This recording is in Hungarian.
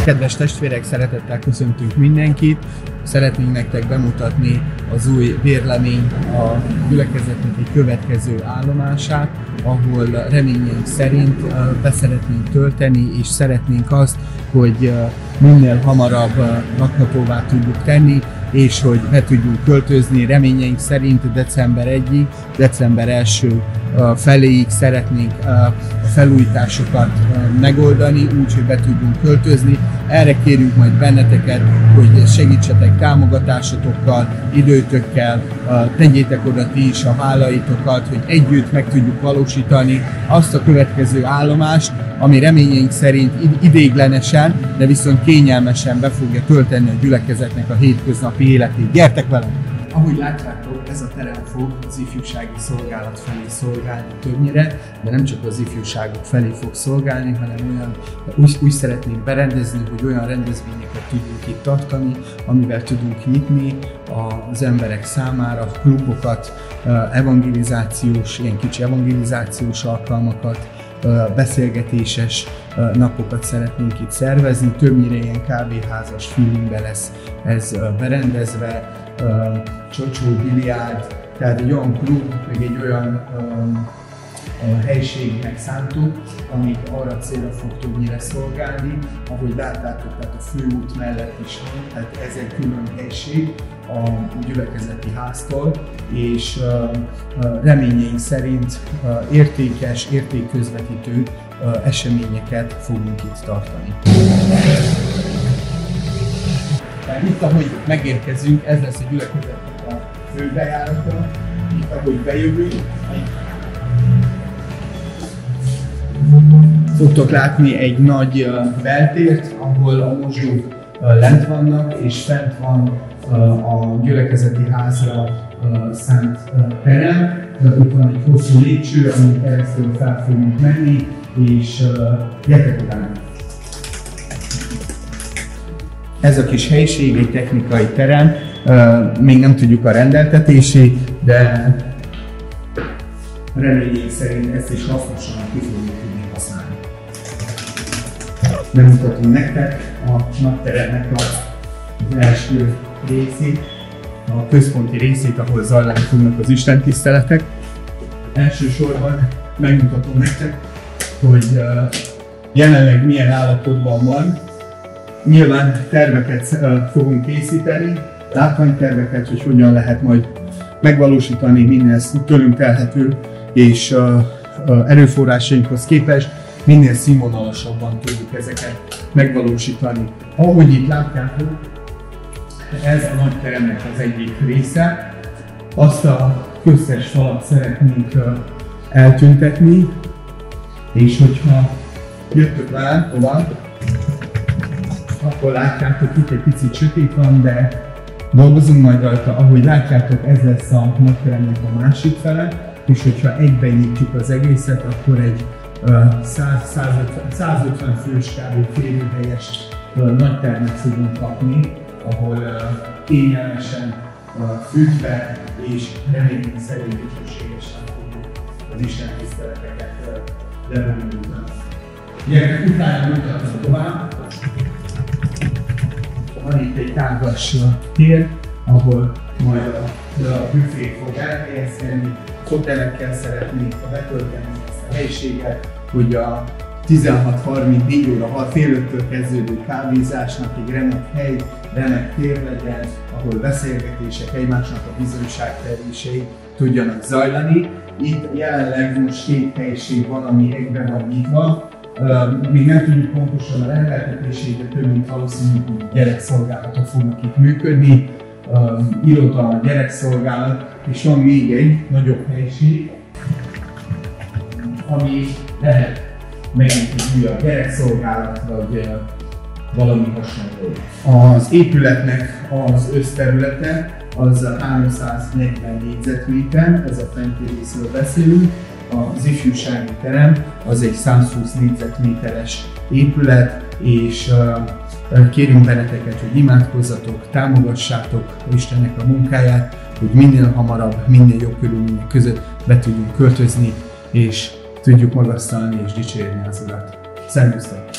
Kedves testvérek, szeretettel köszöntünk mindenkit. Szeretnénk nektek bemutatni az új bérlemény a gyülekezetnek egy következő állomását, ahol reményeink szerint beszeretnénk tölteni, és szeretnénk azt, hogy minél hamarabb lakhatóvá tudjuk tenni, és hogy be tudjunk költözni. Reményeink szerint december 1-ig, december 1 feléig szeretnénk a felújításokat megoldani, úgyhogy be tudjunk költözni. Erre kérünk majd benneteket, hogy segítsetek támogatásotokkal, időtökkel, tegyétek oda ti is a vállaitokat, hogy együtt meg tudjuk valósítani azt a következő állomást, ami reményeink szerint ideiglenesen, de viszont kényelmesen be fogja tölteni a gyülekezetnek a hétköznapi életét. Gyertek velem! Ahogy látjátok, ez a terem fog az ifjúsági szolgálat felé szolgálni többnyire, de nem csak az ifjúságok felé fog szolgálni, hanem úgy szeretnénk berendezni, hogy olyan rendezvényeket tudjunk itt tartani, amivel tudunk nyitni az emberek számára, klubokat, evangelizációs, ilyen kicsi evangelizációs alkalmakat, beszélgetéses napokat szeretnénk itt szervezni, többnyire ilyen kávéházas feelingbe lesz ez berendezve, csocsó, biliárd, tehát egy olyan klub, meg egy olyan helységnek szántuk, ami arra célra fog többnyire szolgálni, ahogy láttátok, tehát a főút mellett is van, tehát ez egy külön helység a gyülekezeti háztól, és reményeink szerint értékes, értékközvetítő eseményeket fogunk itt tartani. Tehát itt, ahogy megérkezünk, ez lesz a gyülekezetnek a főbejárata, itt, ahogy bejövünk, fogtok látni egy nagy beltért, ahol a mosdók lent vannak, és fent van a gyülekezeti házra szánt terem. Itt van egy hosszú lépcső, amin keresztül fel fogunk menni, és gyertek utána! Ez a kis helység egy technikai terem, még nem tudjuk a rendeltetését, de reményeink szerint ezt is hasznosan ki fogjuk tudni használni. Bemutatom nektek a napteremnek az első részét, a központi részét, ahol zajlani fognak az istentiszteletek. Elsősorban megmutatom nektek, hogy jelenleg milyen állapotban van. Nyilván terveket fogunk készíteni, látványterveket, hogy hogyan lehet majd megvalósítani minél tőlünk telhető, és erőforrásainkhoz képest minél színvonalasabban tudjuk ezeket megvalósítani. Ahogy itt látjátok, ez a nagy teremnek az egyik része. Azt a köztes falat szeretnénk eltüntetni, és hogyha jöttök velem tovább, akkor látjátok, itt egy picit sötét van, de dolgozunk majd rajta. Ahogy látjátok, ez lesz a nagyteremnek a másik fele, és hogyha egyben nyitjuk az egészet, akkor egy 150 fős kb. Férőhelyes nagy termet fogunk kapni, ahol kényelmesen fűtve és reményünk szerint dicsőségesen fogjuk az Isten tiszteleteket lebonyolítani. Gyertek, utána mutatom tovább. Van itt egy tágas tér, ahol majd a büfé fog elhelyezkedni, hotelekkel szeretnénk betölteni ezt a helyiséget, hogy a 16-34 óra, fél 5-től kezdődő kávézásnak egy remek hely, remek tér legyen, ahol beszélgetések, egymásnak a bizonyságterései tudjanak zajlani. Itt jelenleg most 2 helység van, ami egyben van nyitva. Még nem tudjuk pontosan a rendeltetését, de több mint valószínű, hogy gyerekszolgálatok fognak itt működni, iroda, gyerekszolgálat, és van még egy nagyobb helység, ami lehet megint egy újabb gyerekszolgálat, vagy valami hasonló. Az épületnek az összterülete az 340 négyzetméter, ez a fenti részről beszélünk. Az ifjúsági terem az egy 120 négyzetméteres épület, és kérünk benneteket, hogy imádkozzatok, támogassátok Istennek a munkáját, hogy minél hamarabb, minél jobb körülmények között be tudjunk költözni, és tudjuk magasztalni és dicsérni az Urat. Szervusztok!